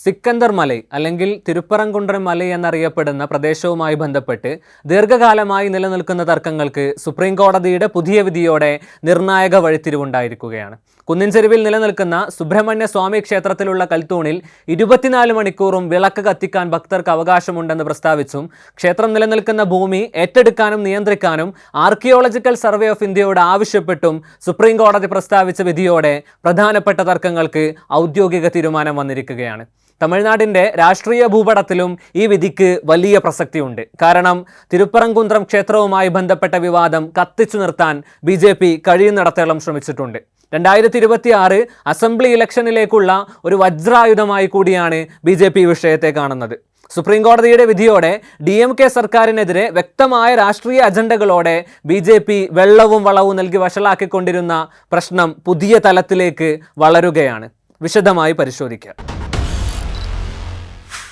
സിക്കന്ദർ മലൈ അല്ലെങ്കിൽ തിരുപ്പറംകുണ്ട്രം മലൈ എന്നറിയപ്പെടുന്ന പ്രദേശവുമായി ബന്ധപ്പെട്ട് ദീർഘകാലമായി നിലനിൽക്കുന്ന തർക്കങ്ങൾക്ക് സുപ്രീം കോടതിയുടെ പുതിയ വിധിയോടെ നിർണായക വഴിത്തിരിവുണ്ടായിരിക്കുകയാണ്. കുന്നിൻ ചെരുവിൽ നിലനിൽക്കുന്ന സുബ്രഹ്മണ്യ സ്വാമി ക്ഷേത്രത്തിലുള്ള കൽത്തൂണിൽ 24 മണിക്കൂറും വിളക്ക് കത്തിക്കാൻ ഭക്തർക്ക് അവകാശമുണ്ടെന്ന് പ്രസ്താവിച്ചും ക്ഷേത്രം നിലനിൽക്കുന്ന ഭൂമി ഏറ്റെടുക്കാനും നിയന്ത്രിക്കാനും ആർക്കിയോളജിക്കൽ സർവേ ഓഫ് ഇന്ത്യയോട് ആവശ്യപ്പെട്ടും സുപ്രീം കോടതി പ്രസ്താവിച്ച വിധിയോടെ പ്രധാനപ്പെട്ട തർക്കങ്ങൾക്ക് ഔദ്യോഗിക തീരുമാനം വന്നിരിക്കുകയാണ്. തമിഴ്നാടിൻ്റെ രാഷ്ട്രീയ ഭൂപടത്തിലും ഈ വിധിക്ക് വലിയ പ്രസക്തിയുണ്ട്. കാരണം തിരുപ്പറംകുന്ത്രം ക്ഷേത്രവുമായി ബന്ധപ്പെട്ട വിവാദം കത്തിച്ചു നിർത്താൻ BJP കഴിയുന്നിടത്തോളം ശ്രമിച്ചിട്ടുണ്ട്. 2026 അസംബ്ലി ഇലക്ഷനിലേക്കുള്ള ഒരു വജ്രായുധമായി കൂടിയാണ് BJP വിഷയത്തെ കാണുന്നത്. സുപ്രീം കോടതിയുടെ വിധിയോടെ DMK സർക്കാരിനെതിരെ വ്യക്തമായ രാഷ്ട്രീയ അജണ്ടകളോടെ BJP വെള്ളവും വളവും നൽകി വഷളാക്കിക്കൊണ്ടിരുന്ന പ്രശ്നം പുതിയ തലത്തിലേക്ക് വളരുകയാണ്. വിശദമായി പരിശോധിക്കാം.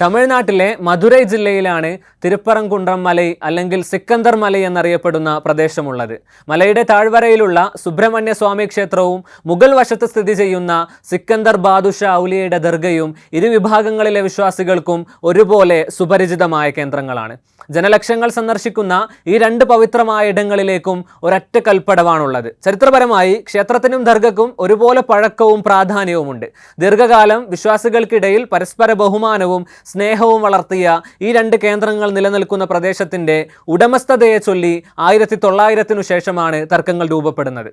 തമിഴ്നാട്ടിലെ മധുരൈ ജില്ലയിലാണ് തിരുപ്പറംകുണ്ട്രം മലൈ അല്ലെങ്കിൽ സിക്കന്ദർ മലൈ എന്നറിയപ്പെടുന്ന പ്രദേശമുള്ളത്. മലയുടെ താഴ്വരയിലുള്ള സുബ്രഹ്മണ്യ സ്വാമി ക്ഷേത്രവും മുഗൾ വശത്ത് സ്ഥിതി ചെയ്യുന്ന സിക്കന്ദർ ബാദുഷാ ഔലിയയുടെ ദർഗയും ഇരുവിഭാഗങ്ങളിലെ വിശ്വാസികൾക്കും ഒരുപോലെ സുപരിചിതമായ കേന്ദ്രങ്ങളാണ്. ജനലക്ഷങ്ങൾ സന്ദർശിക്കുന്ന ഈ രണ്ട് പവിത്രമായ ഇടങ്ങളിലേക്കും ഒരൊറ്റ കൽപ്പടവാണുള്ളത്. ചരിത്രപരമായി ക്ഷേത്രത്തിനും ദർഗക്കും ഒരുപോലെ പഴക്കവും പ്രാധാന്യവുമുണ്ട്. ദീർഘകാലം വിശ്വാസികൾക്കിടയിൽ പരസ്പര ബഹുമാനവും സ്നേഹവും വളർത്തിയ ഈ രണ്ട് കേന്ദ്രങ്ങൾ നിലനിൽക്കുന്ന പ്രദേശത്തിൻ്റെ ഉടമസ്ഥതയെ ചൊല്ലി 1900 ശേഷമാണ് തർക്കങ്ങൾ രൂപപ്പെടുന്നത്.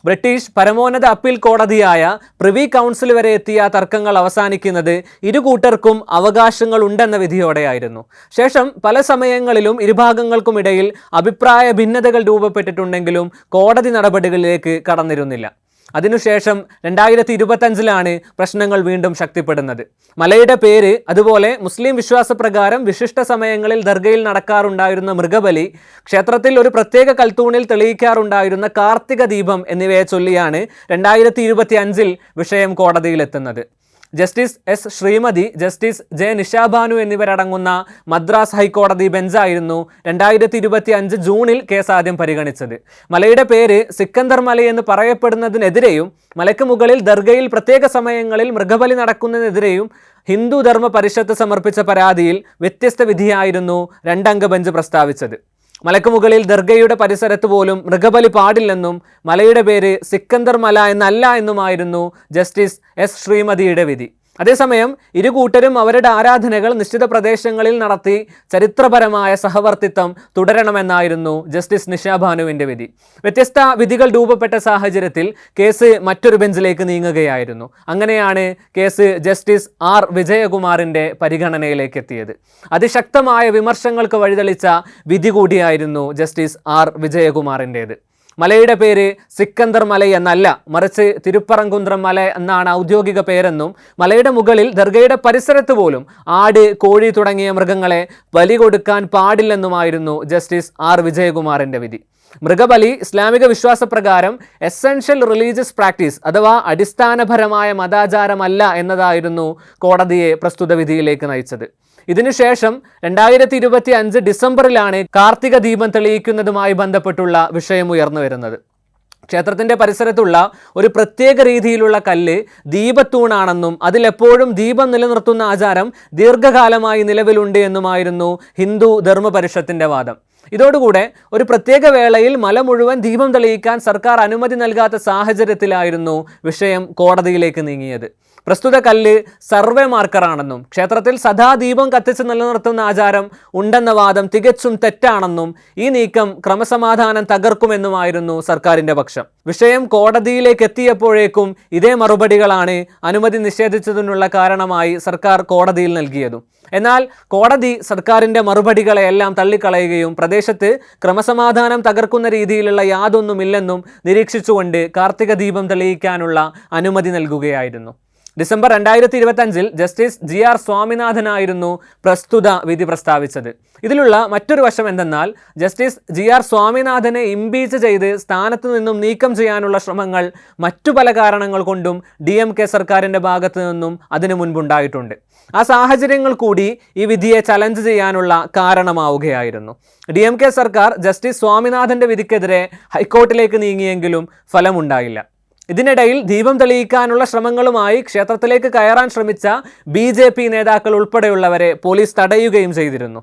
ബ്രിട്ടീഷ് പരമോന്നത അപ്പീൽ കോടതിയായ പ്രിവി കൗൺസിൽ വരെ എത്തിയ തർക്കങ്ങൾ അവസാനിക്കുന്നത് ഇരു കൂട്ടർക്കും അവകാശങ്ങൾ ഉണ്ടെന്ന വിധിയോടെയായിരുന്നു. ശേഷം പല സമയങ്ങളിലും ഇരുഭാഗങ്ങൾക്കുമിടയിൽ അഭിപ്രായ ഭിന്നതകൾ രൂപപ്പെട്ടിട്ടുണ്ടെങ്കിലും കോടതി നടപടികളിലേക്ക് കടന്നിരുന്നില്ല. അതിനുശേഷം 2025 പ്രശ്നങ്ങൾ വീണ്ടും ശക്തിപ്പെടുന്നത്. മലയുടെ പേര്, അതുപോലെ മുസ്ലിം വിശ്വാസപ്രകാരം വിശിഷ്ട സമയങ്ങളിൽ ദർഗയിൽ നടക്കാറുണ്ടായിരുന്ന മൃഗബലി, ക്ഷേത്രത്തിൽ ഒരു പ്രത്യേക കൽത്തൂണിൽ തെളിയിക്കാറുണ്ടായിരുന്ന കാർത്തിക ദീപം എന്നിവയെ ചൊല്ലിയാണ് 2025 വിഷയം കോടതിയിലെത്തുന്നത്. Justice S. Srimathi, justice J. Nisha Banu എന്നിവരടങ്ങുന്ന മദ്രാസ് ഹൈക്കോടതി ബെഞ്ചായിരുന്നു 2025 ജൂണിൽ കേസ് ആദ്യം പരിഗണിച്ചത്. മലയുടെ പേര് സിക്കന്ദർ മലൈ എന്ന് പറയപ്പെടുന്നതിനെതിരെയും മലയ്ക്ക് മുകളിൽ ദർഗയിൽ പ്രത്യേക സമയങ്ങളിൽ മൃഗബലി നടക്കുന്നതിനെതിരെയും ഹിന്ദു ധർമ്മ പരിഷത്ത് സമർപ്പിച്ച പരാതിയിൽ വ്യത്യസ്ത വിധിയായിരുന്നു രണ്ടംഗ ബെഞ്ച് പ്രസ്താവിച്ചത്. മലയ്ക്ക് മുകളിൽ ദർഗയുടെ പരിസരത്ത് പോലും മൃഗബലി പാടില്ലെന്നും മലയുടെ പേര് സിക്കന്ദർ മല എന്നല്ല എന്നുമായിരുന്നു ജസ്റ്റിസ് S. ശ്രീമതിയുടെ വിധി. അതേസമയം ഇരു കൂട്ടരും അവരുടെ ആരാധനകൾ നിശ്ചിത പ്രദേശങ്ങളിൽ നടത്തി ചരിത്രപരമായ സഹവർത്തിത്വം തുടരണമെന്നായിരുന്നു ജസ്റ്റിസ് നിഷാഭാനുവിൻ്റെ വിധി. വ്യത്യസ്ത വിധികൾ രൂപപ്പെട്ട സാഹചര്യത്തിൽ കേസ് മറ്റൊരു ബെഞ്ചിലേക്ക് നീങ്ങുകയായിരുന്നു. അങ്ങനെയാണ് കേസ് ജസ്റ്റിസ് R. വിജയകുമാറിൻ്റെ പരിഗണനയിലേക്ക് എത്തിയത്. അതിശക്തമായ വിമർശങ്ങൾക്ക് വഴിതെളിച്ച വിധി കൂടിയായിരുന്നു ജസ്റ്റിസ് R. വിജയകുമാറിൻ്റേത്. മലയുടെ പേര് സിക്കന്ദർ മലൈ എന്നല്ല, മറിച്ച് തിരുപ്പറംകുന്ത്രം മല എന്നാണ് ഔദ്യോഗിക പേരെന്നും മലയുടെ മുകളിൽ ദർഗയുടെ പരിസരത്ത് പോലും ആട്, കോഴി തുടങ്ങിയ മൃഗങ്ങളെ ബലി കൊടുക്കാൻ പാടില്ലെന്നുമായിരുന്നു ജസ്റ്റിസ് R. വിജയകുമാറിൻ്റെ വിധി. മൃഗബലി ഇസ്ലാമിക വിശ്വാസപ്രകാരം എസെൻഷ്യൽ റിലീജിയസ് പ്രാക്ടീസ് അഥവാ അടിസ്ഥാനപരമായ മതാചാരമല്ല എന്നതായിരുന്നു കോടതിയെ പ്രസ്തുത വിധിയിലേക്ക് നയിച്ചത്. ഇതിനുശേഷം 2025 ഡിസംബറിലാണ് കാർത്തിക ദീപം തെളിയിക്കുന്നതുമായി ബന്ധപ്പെട്ടുള്ള വിഷയം ഉയർന്നു വരുന്നത്. ക്ഷേത്രത്തിൻ്റെ പരിസരത്തുള്ള ഒരു പ്രത്യേക രീതിയിലുള്ള കല്ല് ദീപത്തൂണാണെന്നും അതിലെപ്പോഴും ദീപം നിലനിർത്തുന്ന ആചാരം ദീർഘകാലമായി നിലവിലുണ്ട് എന്നുമായിരുന്നു ഹിന്ദു ധർമ്മ പരിഷത്തിൻ്റെ വാദം. ഇതോടുകൂടെ ഒരു പ്രത്യേക വേളയിൽ മല മുഴുവൻ ദീപം തെളിയിക്കാൻ സർക്കാർ അനുമതി നൽകാത്ത സാഹചര്യത്തിലായിരുന്നു വിഷയം കോടതിയിലേക്ക് നീങ്ങിയത്. പ്രസ്തുത കല്ല് സർവേ മാർക്കറാണെന്നും ക്ഷേത്രത്തിൽ സദാ ദീപം കത്തിച്ച് നിലനിർത്തുന്ന ആചാരം ഉണ്ടെന്ന വാദം തികച്ചും തെറ്റാണെന്നും ഈ നീക്കം ക്രമസമാധാനം തകർക്കുമെന്നുമായിരുന്നു സർക്കാരിൻ്റെ പക്ഷം. വിഷയം കോടതിയിലേക്ക് എത്തിയപ്പോഴേക്കും ഇതേ മറുപടികളാണ് അനുമതി നിഷേധിച്ചതിനുള്ള കാരണമായി സർക്കാർ കോടതിയിൽ നൽകിയതും. എന്നാൽ കോടതി സർക്കാരിൻ്റെ മറുപടികളെയെല്ലാം തള്ളിക്കളയുകയും പ്രദേശത്ത് ക്രമസമാധാനം തകർക്കുന്ന രീതിയിലുള്ള യാതൊന്നുമില്ലെന്നും നിരീക്ഷിച്ചുകൊണ്ട് കാർത്തിക ദീപം തെളിയിക്കാനുള്ള അനുമതി നൽകുകയായിരുന്നു. ഡിസംബർ 2025 ജസ്റ്റിസ് GR സ്വാമിനാഥനായിരുന്നു പ്രസ്തുത വിധി പ്രസ്താവിച്ചത്. ഇതിലുള്ള മറ്റൊരു വശം എന്തെന്നാൽ ജസ്റ്റിസ് GR സ്വാമിനാഥനെ ഇംപീച്ച് ചെയ്ത് സ്ഥാനത്തു നിന്നും നീക്കം ചെയ്യാനുള്ള ശ്രമങ്ങൾ മറ്റു പല കാരണങ്ങൾ കൊണ്ടും DMK സർക്കാരിൻ്റെ ഭാഗത്തു നിന്നും അതിനു മുൻപുണ്ടായിട്ടുണ്ട്. ആ സാഹചര്യങ്ങൾ കൂടി ഈ വിധിയെ ചലഞ്ച് ചെയ്യാനുള്ള കാരണമാവുകയായിരുന്നു. DMK സർക്കാർ ജസ്റ്റിസ് സ്വാമിനാഥൻ്റെ വിധിക്കെതിരെ ഹൈക്കോർട്ടിലേക്ക് നീങ്ങിയെങ്കിലും ഫലമുണ്ടായില്ല. ഇതിനിടയിൽ ദീപം തെളിയിക്കാനുള്ള ശ്രമങ്ങളുമായി ക്ഷേത്രത്തിലേക്ക് കയറാൻ ശ്രമിച്ച BJP നേതാക്കൾ ഉൾപ്പെടെയുള്ളവരെ പോലീസ് തടയുകയും ചെയ്തിരുന്നു.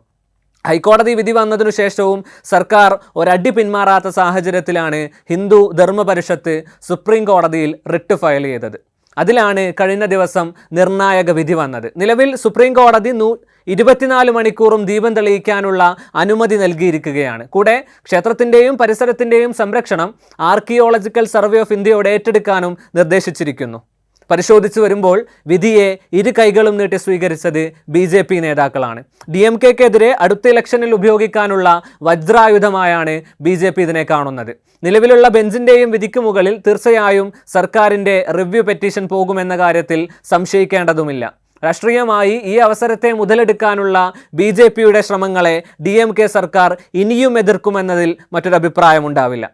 ഹൈക്കോടതി വിധി വന്നതിനു ശേഷവും സർക്കാർ ഒരടി പിന്മാറാത്ത സാഹചര്യത്തിലാണ് ഹിന്ദു ധർമ്മ പരിഷത്ത് സുപ്രീം കോടതിയിൽ റിട്ട് ഫയൽ ചെയ്തത്. അതിലാണ് കഴിഞ്ഞ ദിവസം നിർണായക വിധി വന്നത്. നിലവിൽ സുപ്രീം കോടതി 24 മണിക്കൂറും ദീപം തെളിയിക്കാനുള്ള അനുമതി നൽകിയിരിക്കുകയാണ്. കൂടെ ക്ഷേത്രത്തിൻ്റെയും പരിസരത്തിൻ്റെയും സംരക്ഷണം ആർക്കിയോളജിക്കൽ സർവേ ഓഫ് ഇന്ത്യയോട് ഏറ്റെടുക്കാനും നിർദ്ദേശിച്ചിരിക്കുന്നു. പരിശോധിച്ചു വരുമ്പോൾ വിധിയെ ഇരു കൈകളും നീട്ടി സ്വീകരിച്ചത് BJP നേതാക്കളാണ്. DMK-ക്കെതിരെ അടുത്ത ഇലക്ഷനിൽ ഉപയോഗിക്കാനുള്ള വജ്രായുധമായാണ് BJP ഇതിനെ കാണുന്നത്. നിലവിലുള്ള ബെഞ്ചിൻ്റെയും വിധിക്ക് മുകളിൽ തീർച്ചയായും സർക്കാരിൻ്റെ റിവ്യൂ പെറ്റീഷൻ പോകുമെന്ന കാര്യത്തിൽ സംശയിക്കേണ്ടതുമില്ല. രാഷ്ട്രീയമായി ഈ അവസരത്തെ മുതലെടുക്കാനുള്ള BJP-യുടെ ശ്രമങ്ങളെ DMK സർക്കാർ ഇനിയും എതിർക്കുമെന്നതിൽ മറ്റൊരഭിപ്രായമുണ്ടാവില്ല.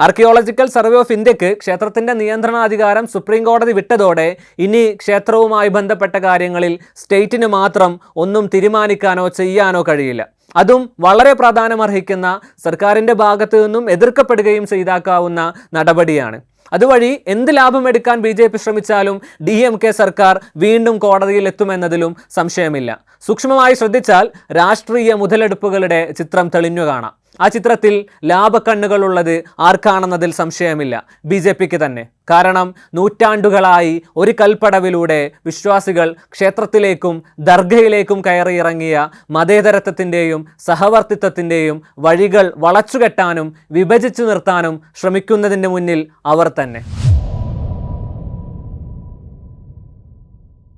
ആർക്കിയോളജിക്കൽ സർവേ ഓഫ് ഇന്ത്യക്ക് ക്ഷേത്രത്തിൻ്റെ നിയന്ത്രണാധികാരം സുപ്രീം കോടതി വിട്ടതോടെ ഇനി ക്ഷേത്രവുമായി ബന്ധപ്പെട്ട കാര്യങ്ങളിൽ സ്റ്റേറ്റിന് മാത്രം ഒന്നും തീരുമാനിക്കാനോ ചെയ്യാനോ കഴിയില്ല. അതും വളരെ പ്രാധാന്യമർഹിക്കുന്ന സർക്കാരിൻ്റെ ഭാഗത്തു നിന്നും എതിർക്കപ്പെടുകയും ചെയ്താക്കാവുന്ന നടപടിയാണ്. അതുവഴി എന്ത് ലാഭമെടുക്കാൻ BJP ശ്രമിച്ചാലും DMK സർക്കാർ വീണ്ടും കോടതിയിൽ എത്തുമെന്നതിലും സംശയമില്ല. സൂക്ഷ്മമായി ശ്രദ്ധിച്ചാൽ രാഷ്ട്രീയ മുതലെടുപ്പുകളുടെ ചിത്രം തെളിഞ്ഞു കാണാം. ആ ചിത്രത്തിൽ ലാഭക്കണ്ണുകളുള്ളത് ആർക്കാണെന്നതിൽ സംശയമില്ല, BJPക്ക് തന്നെ. കാരണം നൂറ്റാണ്ടുകളായി ഒരു കൽപ്പടവിലൂടെ വിശ്വാസികൾ ക്ഷേത്രത്തിലേക്കും ദർഗയിലേക്കും കയറിയിറങ്ങിയ മതേതരത്വത്തിൻ്റെയും സഹവർത്തിത്വത്തിൻ്റെയും വഴികൾ വളച്ചുകെട്ടാനും വിഭജിച്ചു നിർത്താനും ശ്രമിക്കുന്നതിൻ്റെ മുന്നിൽ അവർ തന്നെ.